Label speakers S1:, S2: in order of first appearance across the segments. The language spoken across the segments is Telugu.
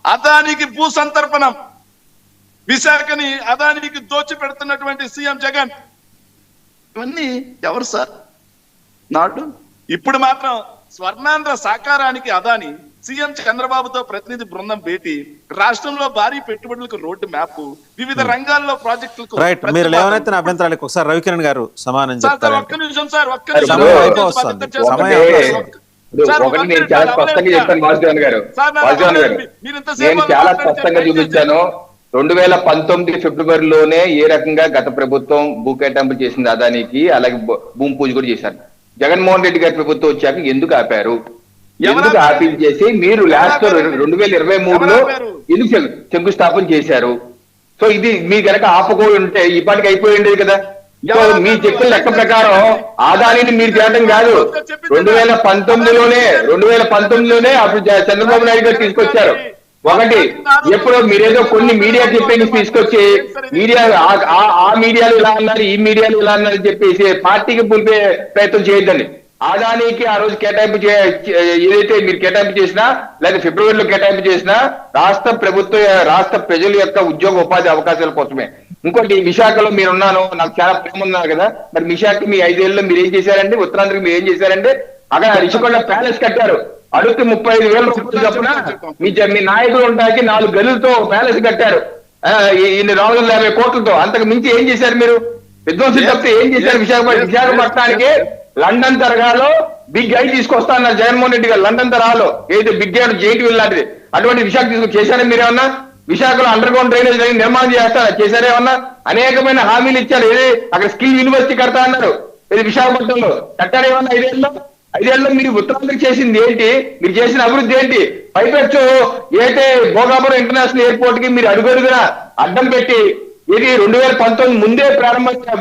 S1: అదానికి భూ సంతర్పణం, విశాఖని అదానికి దోచి పెడుతున్నటువంటి సీఎం జగన్, ఇవన్నీ ఎవరు సార్ నాడు? ఇప్పుడు మాత్రం స్వర్ణాంధ్ర సాకారానికి అదాని సీఎం చంద్రబాబుతో ప్రతినిధి బృందం భేటీ, రాష్ట్రంలో భారీ పెట్టుబడులకు రోడ్డు మ్యాప్, వివిధ రంగాల్లో ప్రాజెక్టులకు.
S2: మీరు లేవనెత్తిన అభ్యంతరాలకు ఒకసారి రవికిరణ్ గారు సమాధానం చెప్తారు.
S1: ఒక్క నిమిషం సార్, ఒక్క నిమిషం.
S3: నేను చాలా స్పష్టంగా చెప్పాను వాసుదేవన్ గారు, నేను చాలా స్పష్టంగా చూపించాను. 2019 ఫిబ్రవరిలోనే ఏ రకంగా గత ప్రభుత్వం భూ కేటాయింపు చేసింది అదానికి, అలాగే భూమి పూజ కూడా చేశారు. జగన్మోహన్ రెడ్డి గారి ప్రభుత్వం వచ్చాక ఎందుకు ఆపారు? ఎందుకు ఆపిల్ చేసి మీరు లాస్ట్ 2023లో ఎందుకు శంకుస్థాపన చేశారు? సో ఇది మీ కనుక ఆపకూడదు ఉంటే ఈ పాటికి అయిపోయి ఉండేది కదా. సో మీ చెప్పిన లెక్క ప్రకారం ఆదాయాన్ని మీరు చేయడం కాదు, 2019లోనే అప్పుడు చంద్రబాబు నాయుడు గారు తీసుకొచ్చారు. ఒకటి ఎప్పుడో మీరేదో కొన్ని మీడియా చెప్పేసి తీసుకొచ్చి ఆ మీడియాలు ఇలా అన్నారు, ఈ మీడియాలు ఇలా అన్నారు చెప్పేసి పార్టీకి పులిపే ప్రయత్నం చేయొద్దండి. ఆదానికి ఆ రోజు కేటాయింపు ఏదైతే మీరు కేటాయింపు చేసినా, లేదా ఫిబ్రవరిలో కేటాయింపు చేసినా రాష్ట్ర ప్రజల యొక్క ఉద్యోగ ఉపాధి అవకాశాల కోసమే. ఇంకోటి విశాఖలో మీరున్నాను, నాకు చాలా ప్రేమ ఉన్నారు కదా, మరి విశాఖ మీ 5 ఏళ్ళలో మీరు ఏం చేశారండి? ఉత్తరాంధ్రకి మీరు ఏం చేశారండి? అక్కడ రిషికొండ ప్యాలెస్ కట్టారు, అడుగుతూ 35,000 రూపాయలు చొప్పున మీ నాయకులు ఉండడానికి 4 గదులతో ప్యాలెస్ కట్టారు, 450 కోట్లతో. అంతకు మించి ఏం చేశారు మీరు? విధ్వంసం తప్పితే ఏం చేశారు? విశాఖపట్నానికి లండన్ తరహాలో బిగ్ ఐ తీసుకొస్తా అన్నారు జగన్మోహన్ రెడ్డి గారు. లండన్ తరహాలో ఏదైతే బిగ్ ఐ జైట్ లాంటిది అటువంటి విశాఖ చేశారని మీరేమన్నా? విశాఖలో అండర్ గ్రౌండ్ డ్రైనేజ్ నిర్మాణం చేస్తారా? చేశారేమన్నా? అనేకమైన హామీలు ఇచ్చారు. ఏది అక్కడ స్కిల్ యూనివర్సిటీ కడతా అన్నారు, ఇది విశాఖపట్నంలో కట్టారేమన్నా? 5 ఏళ్ళలో మీరు ఉత్తరాంధ్రకి చేసింది ఏంటి? మీరు చేసిన అభివృద్ధి ఏంటి? పైపెచ్చు ఏదైతే భోగాపురం ఇంటర్నేషనల్ ఎయిర్పోర్ట్ కి మీరు అడుగడుగున అడ్డం పెట్టి, ఇది 2019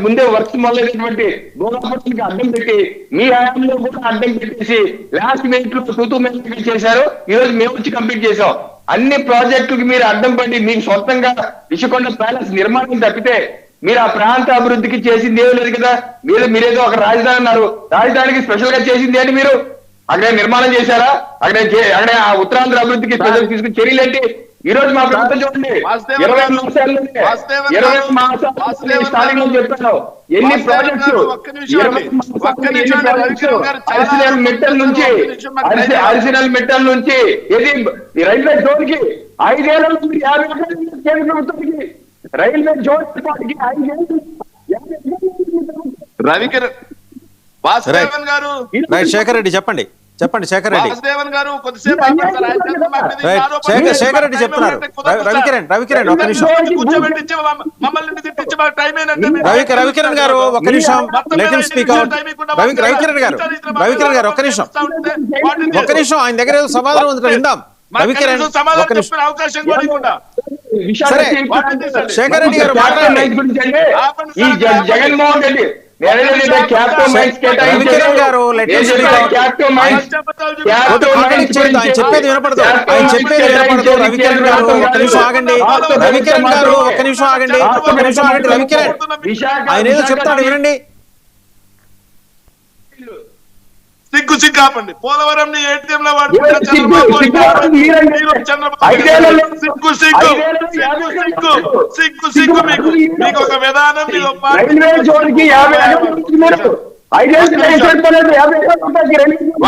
S3: ముందే వర్క్స్ మొదలైనటువంటి భోగాపురానికి అడ్డం పెట్టి, మీ హయాంలో కూడా అడ్డం పెట్టేసి లాస్ట్ మినిట్ లో తూతూ మేరకు చేశారు. ఈ రోజు మేము వచ్చి కంప్లీట్ చేసాం. అన్ని ప్రాజెక్టులకి మీరు అడ్డం పడి మీకు సొంతంగా రిషికొండ ప్యాలెస్ నిర్మాణం తప్పితే మీరు ఆ ప్రాంత అభివృద్ధికి చేసింది ఏమీ లేదు కదా. మీరేదో ఒక రాజధాని అన్నారు, రాజధానికి స్పెషల్ గా చేసింది ఏంటి? మీరు అక్కడే నిర్మాణం చేశారా? అక్కడే ఆ ఉత్తరాంధ్ర అభివృద్ధికి ప్రజలు తీసుకుని చర్యలు ఏంటి? ఈ రోజు మా ప్రభుత్వం చూడండి, 20 మాసాలు చెప్పాను, ఎన్ని ప్రాజెక్ట్స్, అరిసినల్ మెట్టల్ నుంచి ఇది రైల్వే జోన్ కి 5 ఏళ్ళ 50 కేంద్ర ప్రభుత్వానికి, రైల్వే జోన్ కి 5 ఏళ్ళు.
S1: రవికిరణ్ వాసుదేవన్ గారు,
S2: శేఖర్ రెడ్డి చెప్పండి. శేఖర్ రెడ్డి,
S1: వాసుదేవన్ గారు కొద్దిసేపు
S2: శేఖర్ రెడ్డి చెప్తున్నారు. రవికిరణ్ ఒక నిమిషం. రవికిరణ్ గారు ఒక నిమిషం, let him speak out. Ravikiran గారు ఒక నిమిషం, ఆయన దగ్గర ఏదో సమాధానం ఉంది, విందాం. రవికిరణ్ ఒక నిమిషం. సరే, శేఖర్ రెడ్డి గారు మాట్లాడండి.
S3: జగన్మోహన్ రెడ్డి
S2: రవికిరణ్ గారు చెప్పేది వినపడదు, రవికిరణ్ గారు ఒక నిమిషం ఆగండి. రవికిరణ్ ఆయన ఏదో చెప్తాడు, వినండి.
S1: సిగ్గు ఆపండి. పోలవరం ఏటీఎం లో వాడుకుంటారు సిగ్గు మీకు ఒక విధానం,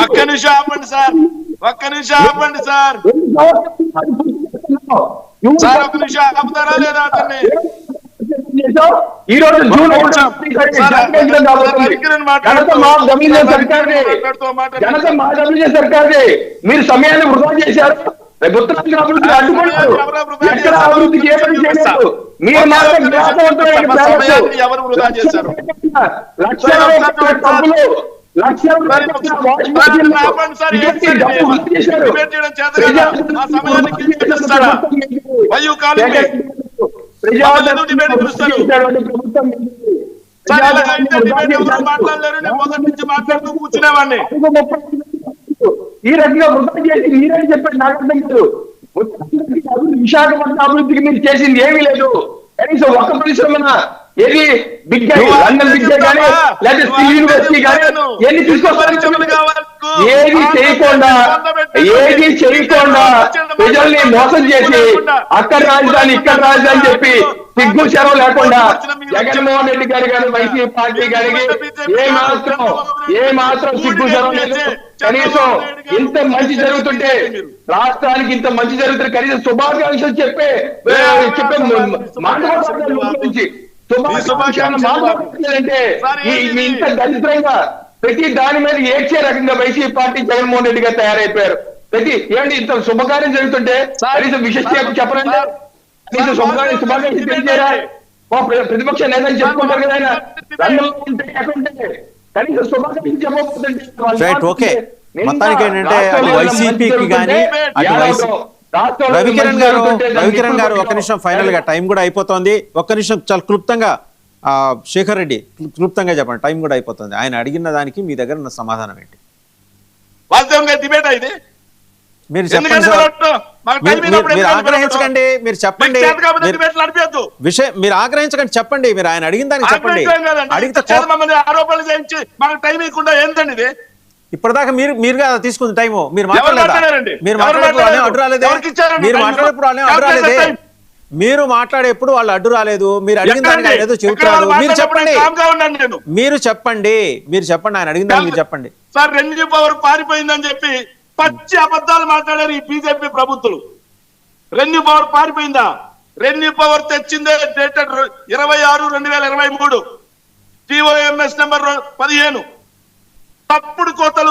S1: ఒక్క నిమిషం ఆపండి సార్, ఒక్క నిమిషం ఆపండి సార్, ఒక నిమిషం ఆపుతారా లేదా అతన్ని?
S3: ఈ రోజు జూన్ సర్కార్దే, మీరు సమయాన్ని వృధా చేశారు. ఉత్తరాంధ్ర అభివృద్ధి అడ్డుకున్నారు, ఎక్కడ అభివృద్ధికి ఏ పని చేయలేదు. మీరు మాత్రం
S1: ఎవరు వృధా చేశారు? మాట్లాడుతూ కూర్చునేవాడిని.
S3: ఈ రకంగా వృధా చేసి మీరేం చెప్పండి, నాకు అర్థం కాదు. విశాఖపట్నం అభివృద్ధికి మీరు చేసింది ఏమీ లేదు. కనీసం ఒక పరిశ్రమ ఏది బిగ్ లండన్ బిగ్ కానీ లేదా స్కిల్ యూనివర్సిటీ కానీ ఎన్ని తీసుకొస్తారు? ఏది చేయకుండా ప్రజల్ని మోసం చేసి అక్కడ రాజధాని ఇక్కడ రాజధాని చెప్పి సిగ్గు శరం లేకుండా జగన్మోహన్ రెడ్డి గారు కానీ వైసీపీ పార్టీ గారికి ఏ మాత్రం సిగ్గు శరం లేదు. కనీసం ఇంత మంచి జరుగుతుంటే రాష్ట్రానికి ఇంత మంచి జరుగుతుంటే కనీసం శుభాకాంక్షలు చెప్పే మాట్లాడుతుంది. శుభాకాంక్షలు ఇంత దరిద్రంగా ప్రతి దాని మీద ఏడ్చే రకంగా వైసీపీ పార్టీ జగన్మోహన్ రెడ్డి గారు తయారైపోయారు. ప్రతి ఏంటి ఇంత శుభకార్యం జరుగుతుంటే కనీసం విశేష చెప్పరండి, కనీసం శుభాకాంక్షలు తెలియజేయరా? ప్రతిపక్ష నేతలు చెప్పుకుంటారు కదా ఆయన కనీసం శుభాకాంక్షలు చెప్పకపోతుంటే
S2: మొత్తానికి ఏంటంటే అటు వైసీపీకి కానీ అటు రవికిరణ్ గారు ఒక్క నిమిషం, ఫైనల్ గా టైం కూడా అయిపోతుంది. ఒక్క నిమిషం చాలా క్లుప్తంగా శేఖర్ రెడ్డి క్లుప్తంగా చెప్పండి, టైం కూడా అయిపోతుంది. ఆయన అడిగిన దానికి మీ దగ్గర ఉన్న సమాధానం ఏంటి?
S1: వాస్తవంగా డిబేట్ అయితే
S2: మీరు చెప్పండి సార్, మీరు ఆగ్రహించకండి, మీరు చెప్పండి విషయం, మీరు ఆగ్రహించకండి, చెప్పండి, మీరు ఆయన అడిగిన దానికి చెప్పండి. అడిగితే
S1: ఆరోపణలు చేయించి మాకు టైం ఇవ్వకుండా ఏంటండి ఇది?
S2: ఇప్పటిదాకా మీరు కదా తీసుకుంది టైము, మీరు మాట్లాడలేదా? మీరు మాట్లాడేప్పుడు అడ్డు రాలేదే, మీరు మాట్లాడేప్పుడు అడ్డు రాలేదే, మీరు మాట్లాడేప్పుడు వాళ్ళు అడ్డు రాలేదు, మీరు అడిగిన దానికి ఆయన ఏదో చెబుతున్నారు. మీరు చెప్పండి, మీరు చెప్పండి ఆయన అడిగిన దాన్ని మీరు చెప్పండి.
S1: సార్ రెన్యూ పవర్ పారిపోయిందని చెప్పి పచ్చి అబద్ధాలు మాట్లాడారు ఈ బీజేపీ ప్రభుత్వం. రెన్యూ పవర్ పారిపోయిందా? రెన్యూ పవర్ తెచ్చిందే డేటెడ్ 26/2023 TOMS నెంబర్ 15 తప్పుడు కోతలు